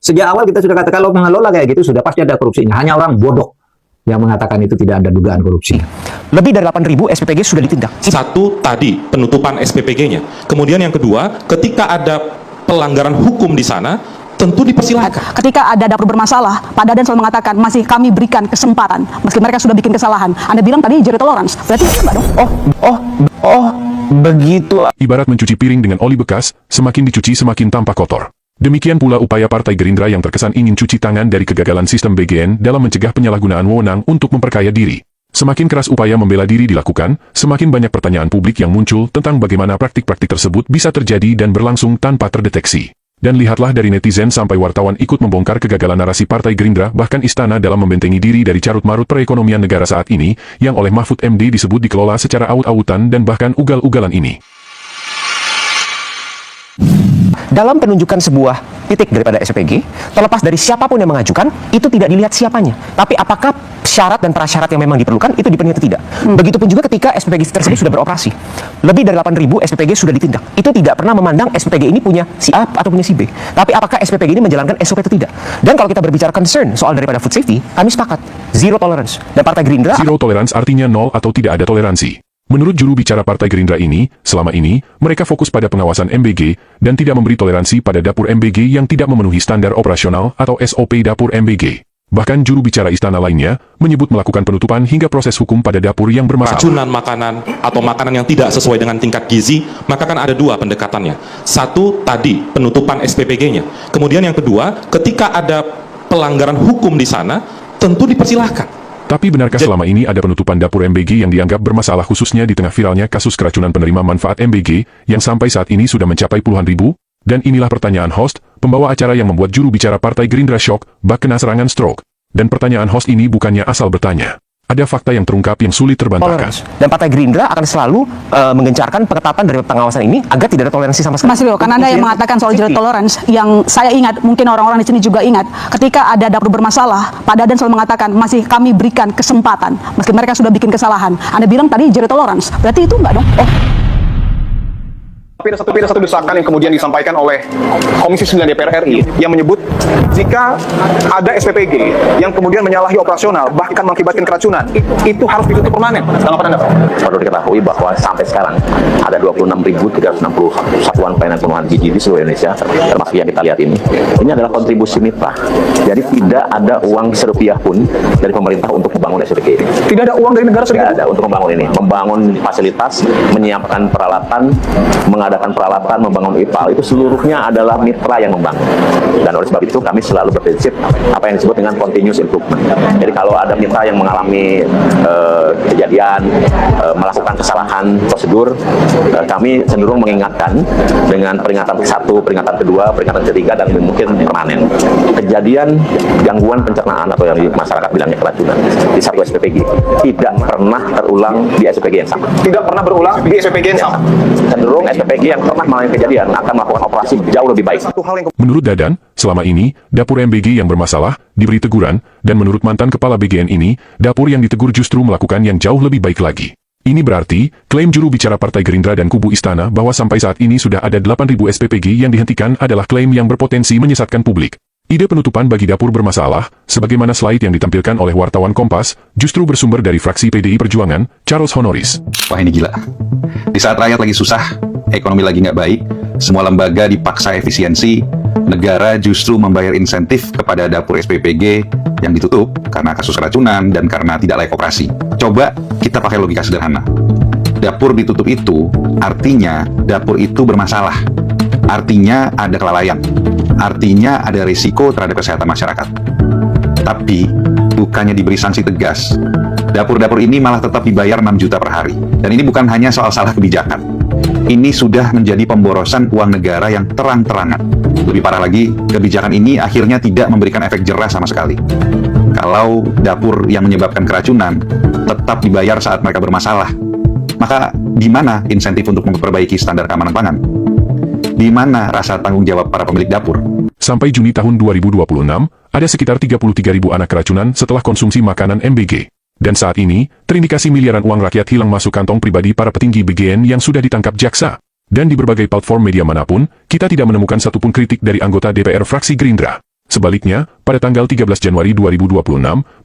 Sejak awal kita sudah katakan kalau mengelola kayak gitu sudah pasti ada korupsinya. Hanya orang bodoh yang mengatakan itu tidak ada dugaan korupsi. Lebih dari 8.000 SPPG sudah ditindak. Satu tadi penutupan SPPG-nya. Kemudian yang kedua, ketika ada pelanggaran hukum di sana, tentu dipersilahkan. Ketika ada dapur bermasalah, Pak Dadan selalu mengatakan masih kami berikan kesempatan meski mereka sudah bikin kesalahan. Anda bilang tadi zero tolerance, berarti enggak dong? Begitu. Ibarat mencuci piring dengan oli bekas, semakin dicuci semakin tampak kotor. Demikian pula upaya Partai Gerindra yang terkesan ingin cuci tangan dari kegagalan sistem BGN dalam mencegah penyalahgunaan wewenang untuk memperkaya diri. Semakin keras upaya membela diri dilakukan, semakin banyak pertanyaan publik yang muncul tentang bagaimana praktik-praktik tersebut bisa terjadi dan berlangsung tanpa terdeteksi. Dan lihatlah dari netizen sampai wartawan ikut membongkar kegagalan narasi Partai Gerindra, bahkan istana dalam membentengi diri dari carut-marut perekonomian negara saat ini, yang oleh Mahfud MD disebut dikelola secara aut-autan dan bahkan ugal-ugalan ini. Dalam penunjukan sebuah titik daripada SPG, terlepas dari siapapun yang mengajukan, itu tidak dilihat siapanya. Tapi apakah syarat dan prasyarat yang memang diperlukan itu dipenuhi atau tidak. Begitupun juga ketika SPPG tersebut sudah beroperasi. Lebih dari 8.000 SPPG sudah ditindak. Itu tidak pernah memandang SPPG ini punya si A atau punya si B. Tapi apakah SPPG ini menjalankan SOP atau tidak. Dan kalau kita berbicara concern soal daripada food safety, kami sepakat. Zero tolerance. Dan Partai Gerindra... Zero tolerance artinya nol atau tidak ada toleransi. Menurut juru bicara Partai Gerindra ini, selama ini, mereka fokus pada pengawasan MBG, dan tidak memberi toleransi pada dapur MBG yang tidak memenuhi standar operasional atau SOP dapur MBG. Bahkan juru bicara istana lainnya, menyebut melakukan penutupan hingga proses hukum pada dapur yang bermasalah. Racunan makanan atau makanan yang tidak sesuai dengan tingkat gizi, maka kan ada dua pendekatannya. Satu, tadi, penutupan SPPG-nya. Kemudian yang kedua, ketika ada pelanggaran hukum di sana, tentu dipersilahkan. Tapi benarkah selama ini ada penutupan dapur MBG yang dianggap bermasalah khususnya di tengah viralnya kasus keracunan penerima manfaat MBG yang sampai saat ini sudah mencapai puluhan ribu? Dan inilah pertanyaan host, pembawa acara yang membuat juru bicara Partai Gerindra shock, bak kena serangan stroke. Dan pertanyaan host ini bukannya asal bertanya. Ada fakta yang terungkap yang sulit terbantahkan. Dan Partai Gerindra akan selalu menggencarkan pengetatan dari pengawasan ini agar tidak ada toleransi sama sekali. Mas Leo, kan Anda yang mengatakan soal zero tolerance, yang saya ingat, mungkin orang-orang di sini juga ingat, ketika ada dapur bermasalah, Pak Dadan selalu mengatakan masih kami berikan kesempatan meski mereka sudah bikin kesalahan. Anda bilang tadi zero tolerance, berarti itu enggak dong? Tapi ada satu desakan yang kemudian disampaikan oleh Komisi 9 DPR RI yang menyebut jika ada SPPG yang kemudian menyalahi operasional bahkan mengakibatkan keracunan, itu harus ditutup permanen. Tanggapan Anda, Pak? Perlu diketahui bahwa sampai sekarang ada 26.360 satuan pelayanan pemenuhan gizi di seluruh Indonesia, termasuk yang kita lihat ini. Ini adalah kontribusi mitra. Jadi tidak ada uang serupiah pun dari pemerintah untuk membangun SPPG ini. Tidak ada uang dari negara sedikit? Tidak ada untuk membangun ini. Membangun fasilitas, menyiapkan peralatan, mengadakan peralatan, membangun IPAL, itu seluruhnya adalah mitra yang membangun. Dan oleh sebab itu kami selalu berprinsip apa yang disebut dengan continuous improvement. Jadi kalau ada mitra yang mengalami kejadian, melakukan kesalahan prosedur, kami cenderung mengingatkan dengan peringatan ke-1, peringatan ke-2, peringatan ke-3, dan mungkin permanen. Kejadian gangguan pencernaan atau yang di masyarakat bilangnya keracunan di satu SPPG tidak pernah terulang di SPPG yang sama. Tidak pernah berulang di SPPG yang sama. Cenderung SPPG yang pernah mengalami kejadian akan melakukan operasi jauh lebih baik. Menurut Dadan, selama ini, dapur MBG yang bermasalah diberi teguran, dan menurut mantan kepala BGN ini, dapur yang ditegur justru melakukan yang jauh lebih baik lagi. Ini berarti, klaim juru bicara Partai Gerindra dan kubu istana bahwa sampai saat ini sudah ada 8.000 SPPG yang dihentikan adalah klaim yang berpotensi menyesatkan publik. Ide penutupan bagi dapur bermasalah, sebagaimana slide yang ditampilkan oleh wartawan Kompas, justru bersumber dari fraksi PDI Perjuangan, Charles Honoris. Wah, ini gila. Di saat rakyat lagi susah, ekonomi lagi nggak baik, semua lembaga dipaksa efisiensi, negara justru membayar insentif kepada dapur SPPG yang ditutup karena kasus keracunan dan karena tidak layak operasi. Coba kita pakai logika sederhana. Dapur ditutup itu artinya dapur itu bermasalah. Artinya ada kelalaian. Artinya ada risiko terhadap kesehatan masyarakat. Tapi bukannya diberi sanksi tegas. Dapur-dapur ini malah tetap dibayar 6 juta per hari. Dan ini bukan hanya soal salah kebijakan. Ini sudah menjadi pemborosan uang negara yang terang-terangan. Lebih parah lagi, kebijakan ini akhirnya tidak memberikan efek jerah sama sekali. Kalau dapur yang menyebabkan keracunan tetap dibayar saat mereka bermasalah, maka di mana insentif untuk memperbaiki standar keamanan pangan? Di mana rasa tanggung jawab para pemilik dapur? Sampai Juni tahun 2026, ada sekitar 33.000 anak keracunan setelah konsumsi makanan MBG. Dan saat ini, terindikasi miliaran uang rakyat hilang masuk kantong pribadi para petinggi BGN yang sudah ditangkap jaksa. Dan di berbagai platform media manapun, kita tidak menemukan satupun kritik dari anggota DPR fraksi Gerindra. Sebaliknya, pada tanggal 13 Januari 2026,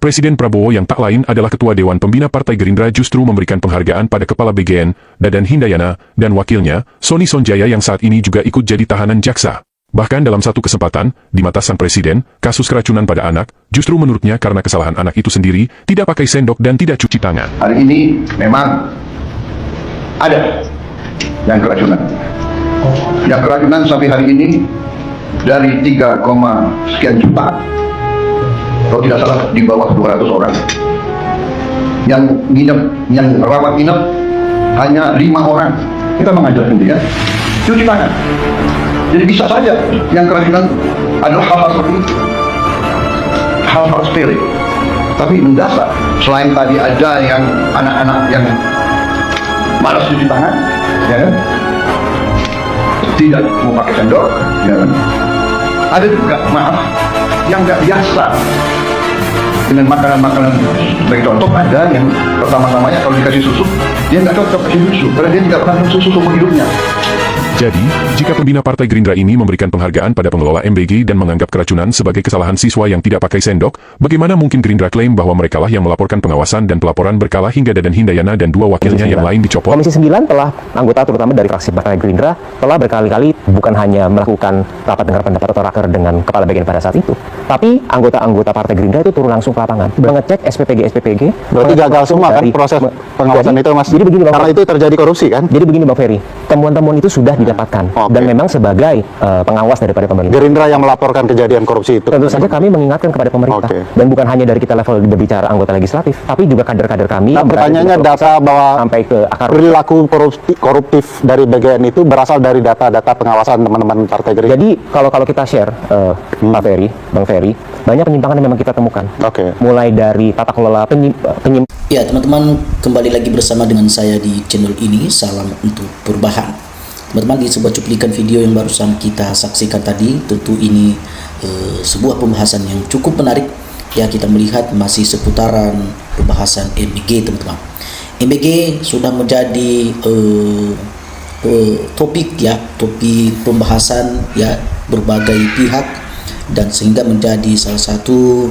Presiden Prabowo yang tak lain adalah Ketua Dewan Pembina Partai Gerindra justru memberikan penghargaan pada Kepala BGN, Dadan Hindayana, dan wakilnya, Sony Sonjaya yang saat ini juga ikut jadi tahanan jaksa. Bahkan dalam satu kesempatan, di mata sang presiden, kasus keracunan pada anak, justru menurutnya karena kesalahan anak itu sendiri, tidak pakai sendok dan tidak cuci tangan. Hari ini memang ada yang keracunan. Yang keracunan sampai hari ini dari 3, sekian juta, kalau tidak salah di bawah 200 orang. Yang nginep, yang rawat inap hanya 5 orang. Kita mengajarkan dia cuci tangan. Jadi bisa saja yang keracunan adalah hal-hal seperti itu, hal-hal sepele, tapi mendasar. Selain tadi ada yang anak-anak yang malas cuci tangan, ya kan? Tidak mau pakai sendok, ya kan? Ada juga, maaf, yang nggak biasa dengan makanan-makanan. Sebagai contoh, ada yang pertama-tamanya kalau dikasih susu, dia nggak cocok kasih susu, karena dia tidak pernah minum susu seumur hidupnya. Jadi, jika pembina Partai Gerindra ini memberikan penghargaan pada pengelola MBG dan menganggap keracunan sebagai kesalahan siswa yang tidak pakai sendok, bagaimana mungkin Gerindra klaim bahwa merekalah yang melaporkan pengawasan dan pelaporan berkala hingga Dadan Hindayana dan 2 wakilnya yang lain dicopot? Komisi 9 telah anggota terutama dari fraksi Partai Gerindra telah berkali-kali bukan hanya melakukan rapat dengar pendapat atau raker dengan Kepala BGN pada saat itu, tapi anggota-anggota Partai Gerindra itu turun langsung ke lapangan, mengecek SPPG. Berarti gagal semua kan proses pengawasan itu, Mas? Jadi begini, Bang, karena itu terjadi korupsi kan? Jadi begini, Bang Ferry, temuan-temuan itu sudah didapatkan dan memang sebagai pengawas daripada pemerintah. Gerindra yang melaporkan kejadian korupsi itu. Tentu saja kami mengingatkan kepada pemerintah dan bukan hanya dari kita level berbicara anggota legislatif, tapi juga kader-kader kami. Nah, pertanyaannya data bahwa sampai ke akar perilaku koruptif dari BGN itu berasal dari data-data pengawasan teman-teman Partai Gerindra. Jadi kalau kita share, Pak Ferry, Bang Ferry, banyak penyimpangan yang memang kita temukan. Mulai dari tata kelola penyimpangan. Ya teman-teman, kembali lagi bersama dengan saya di channel ini. Salam untuk perubahan. Teman-teman, di sebuah cuplikan video yang barusan kita saksikan tadi, tentu ini sebuah pembahasan yang cukup menarik. Ya, kita melihat masih seputaran pembahasan MBG, teman-teman. MBG sudah menjadi topik pembahasan ya berbagai pihak, dan sehingga menjadi salah satu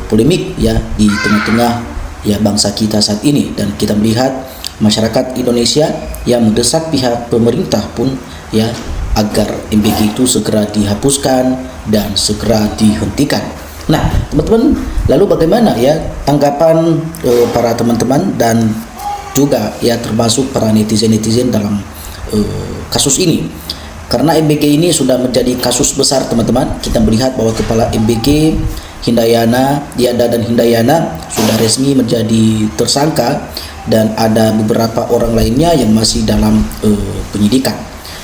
polemik ya di tengah-tengah ya bangsa kita saat ini. Dan kita melihat masyarakat Indonesia yang mendesak pihak pemerintah pun ya agar MBG itu segera dihapuskan dan segera dihentikan. Nah, teman-teman, lalu bagaimana ya tanggapan para teman-teman dan juga ya termasuk para netizen-netizen dalam kasus ini? Karena MBG ini sudah menjadi kasus besar, teman-teman. Kita melihat bahwa kepala MBG Hindayana, Dadan Hindayana sudah resmi menjadi tersangka, dan ada beberapa orang lainnya yang masih dalam penyidikan.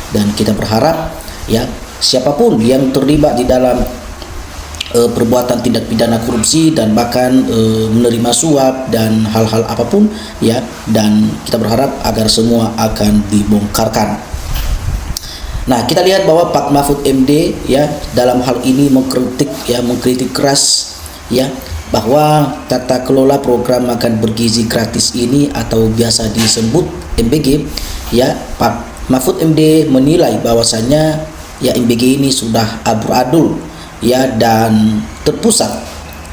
Dan kita berharap ya siapapun yang terlibat di dalam perbuatan tindak pidana korupsi dan bahkan menerima suap dan hal-hal apapun ya, dan kita berharap agar semua akan dibongkarkan. Nah, kita lihat bahwa Pak Mahfud MD ya dalam hal ini mengkritik keras ya bahwa tata kelola program makan bergizi gratis ini atau biasa disebut MBG ya, Pak Mahfud MD menilai bahwasannya ya MBG ini sudah amburadul ya dan terpusat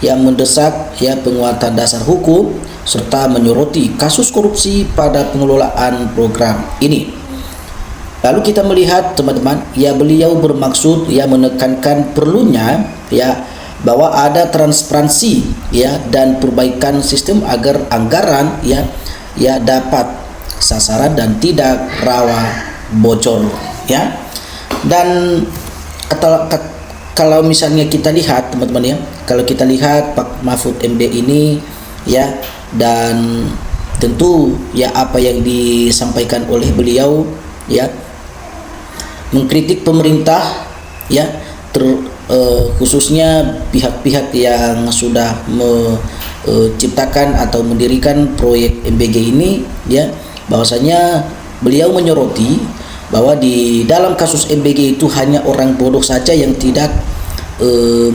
yang mendesak ya penguatan dasar hukum serta menyoroti kasus korupsi pada pengelolaan program ini. Lalu kita melihat, teman-teman, ya beliau bermaksud ya menekankan perlunya ya bahwa ada transparansi ya dan perbaikan sistem agar anggaran ya dapat sasaran dan tidak rawan bocor ya. Dan kalau misalnya kita lihat, teman-teman ya, kalau kita lihat Pak Mahfud MD ini ya, dan tentu ya apa yang disampaikan oleh beliau ya mengkritik pemerintah ya, khususnya pihak-pihak yang sudah menciptakan atau mendirikan proyek MBG ini ya, bahwasanya beliau menyoroti bahwa di dalam kasus MBG itu hanya orang bodoh saja yang tidak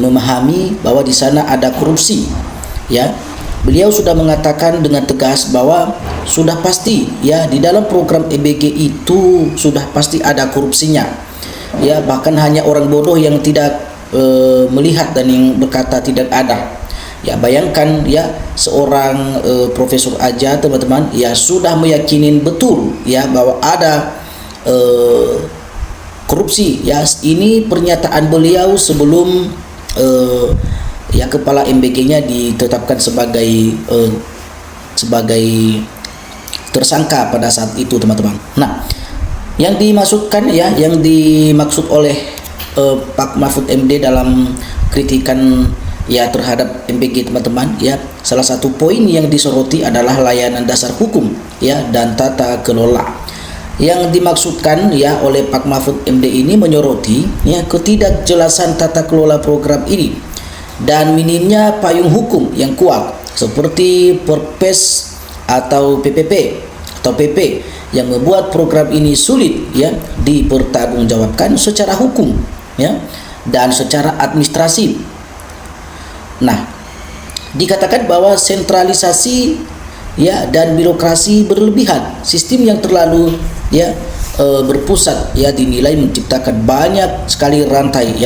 memahami bahwa di sana ada korupsi ya. Beliau sudah mengatakan dengan tegas bahwa sudah pasti ya di dalam program MBG itu sudah pasti ada korupsinya ya, bahkan hanya orang bodoh yang tidak melihat dan yang berkata tidak ada. Ya, bayangkan ya, seorang profesor aja teman-teman ya sudah meyakinin betul ya bahwa ada korupsi. Ya, ini pernyataan beliau sebelum ya kepala MBG-nya ditetapkan sebagai tersangka pada saat itu, teman-teman. Nah, yang dimaksudkan ya, yang dimaksud oleh Pak Mahfud MD dalam kritikan ya terhadap MBG, teman-teman ya, salah satu poin yang disoroti adalah layanan dasar hukum ya dan tata kelola. Yang dimaksudkan ya oleh Pak Mahfud MD ini menyoroti ya ketidakjelasan tata kelola program ini dan minimnya payung hukum yang kuat seperti Perpres atau PPP atau PP yang membuat program ini sulit ya dipertanggungjawabkan secara hukum ya dan secara administrasi. Nah, dikatakan bahwa sentralisasi ya dan birokrasi berlebihan, sistem yang terlalu ya berpusat ya dinilai menciptakan banyak sekali rantai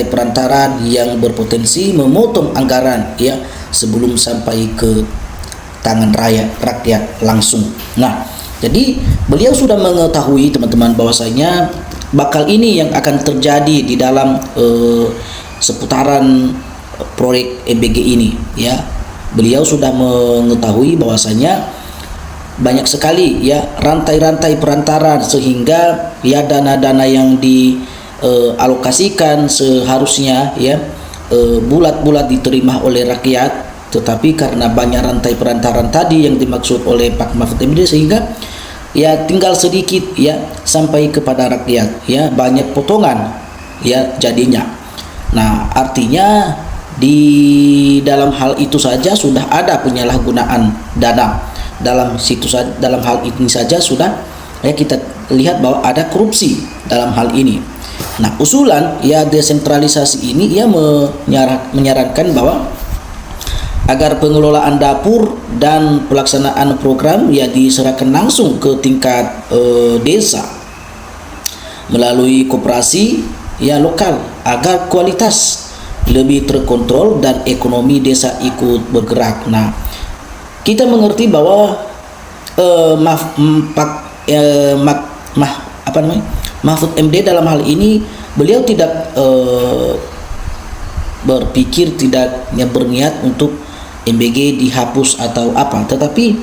perantaran yang berpotensi memotong anggaran ya sebelum sampai ke tangan rakyat langsung. Nah, jadi beliau sudah mengetahui, teman-teman, bahwasanya bakal ini yang akan terjadi di dalam seputaran proyek MBG ini ya. Beliau sudah mengetahui bahwasanya banyak sekali ya rantai-rantai perantaran sehingga ya dana-dana yang dialokasikan seharusnya ya bulat-bulat diterima oleh rakyat, tetapi karena banyak rantai perantaran tadi yang dimaksud oleh Pak Mahfud MD sehingga ya tinggal sedikit ya sampai kepada rakyat ya, banyak potongan ya jadinya. Nah, artinya di dalam hal itu saja sudah ada penyalahgunaan dana. Dalam hal ini saja sudah ya kita lihat bahwa ada korupsi dalam hal ini. Nah, usulan ya desentralisasi ini ia menyarankan bahwa agar pengelolaan dapur dan pelaksanaan program ya diserahkan langsung ke tingkat desa melalui koperasi ya lokal agar kualitas lebih terkontrol dan ekonomi desa ikut bergerak. Nah, kita mengerti bahwa Mahfud MD dalam hal ini beliau tidak berpikir, tidak berniat untuk MBG dihapus atau apa, tetapi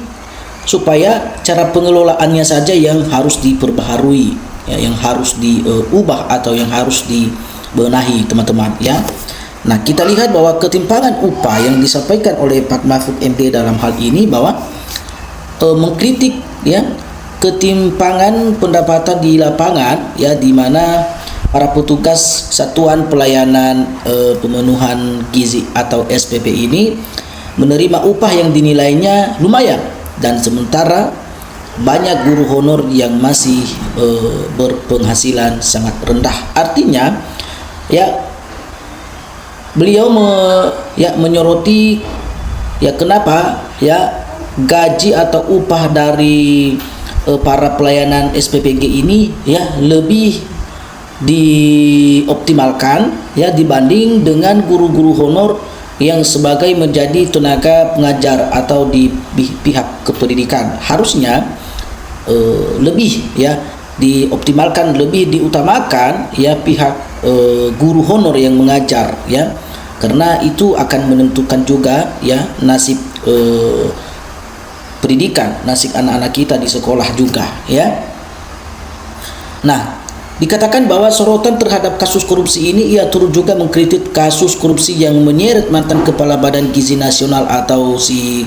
supaya cara pengelolaannya saja yang harus diperbaharui ya, yang harus diubah atau yang harus dibenahi, teman-teman ya. Nah, kita lihat bahwa ketimpangan upah yang disampaikan oleh Pak Mahfud MD dalam hal ini bahwa mengkritik ya ketimpangan pendapatan di lapangan ya, di mana para petugas Satuan Pelayanan Pemenuhan Gizi atau SPP ini menerima upah yang dinilainya lumayan, dan sementara banyak guru honor yang masih berpenghasilan sangat rendah. Artinya ya beliau menyoroti ya kenapa ya gaji atau upah dari para pelayanan SPPG ini ya lebih dioptimalkan ya dibanding dengan guru-guru honor yang sebagai menjadi tenaga pengajar atau di pihak kependidikan. Harusnya lebih ya dioptimalkan, lebih diutamakan ya pihak guru honor yang mengajar ya, karena itu akan menentukan juga ya nasib pendidikan, nasib anak-anak kita di sekolah juga ya. Nah, dikatakan bahwa sorotan terhadap kasus korupsi ini ia turut juga mengkritik kasus korupsi yang menyeret mantan Kepala Badan Gizi Nasional atau si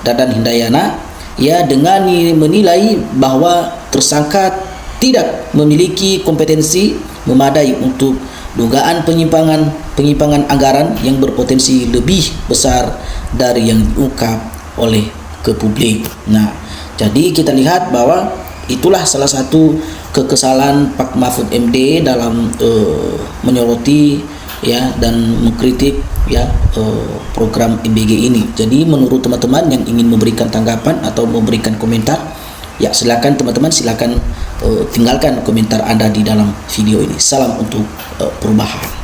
Dadan Hindayana ya, dengan menilai bahwa tersangka tidak memiliki kompetensi memadai untuk dugaan penyimpangan anggaran yang berpotensi lebih besar dari yang diungkap oleh ke publik. Nah, jadi kita lihat bahwa itulah salah satu kekesalan Pak Mahfud MD dalam menyoroti ya dan mengkritik ya program MBG ini. Jadi menurut teman-teman yang ingin memberikan tanggapan atau memberikan komentar, ya silakan teman-teman, silakan tinggalkan komentar Anda di dalam video ini. Salam untuk perubahan.